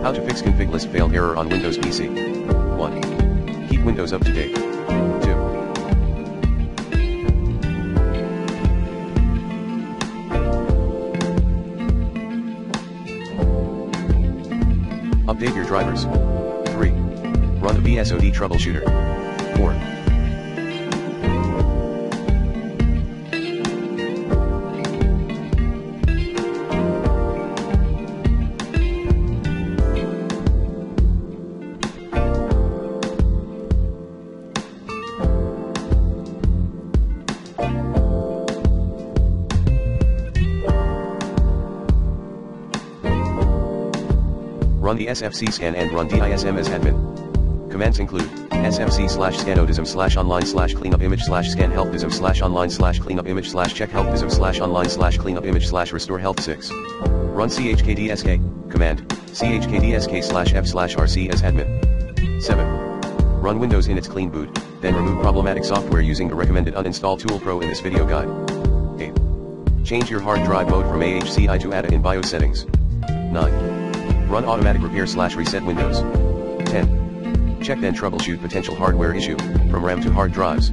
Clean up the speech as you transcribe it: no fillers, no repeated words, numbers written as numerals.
How to fix config list failed error on Windows PC. 1. Keep Windows up to date. 2. Update your drivers. 3. Run the BSOD troubleshooter. 4. Run the SFC scan and run DISM as admin. Commands include sfc/scanodism/online/cleanupimage/scan-help-dism/online/cleanupimage/restore-health 6. Run chkdsk command chkdsk/f/rc as admin. 7. Run Windows in its clean boot, then remove problematic software using the recommended uninstall tool pro in this video guide. 8. Change your hard drive mode from AHCI to ATA in BIOS settings. 9. Run automatic repair/reset Windows. 10. Check then troubleshoot potential hardware issue, from RAM to hard drives.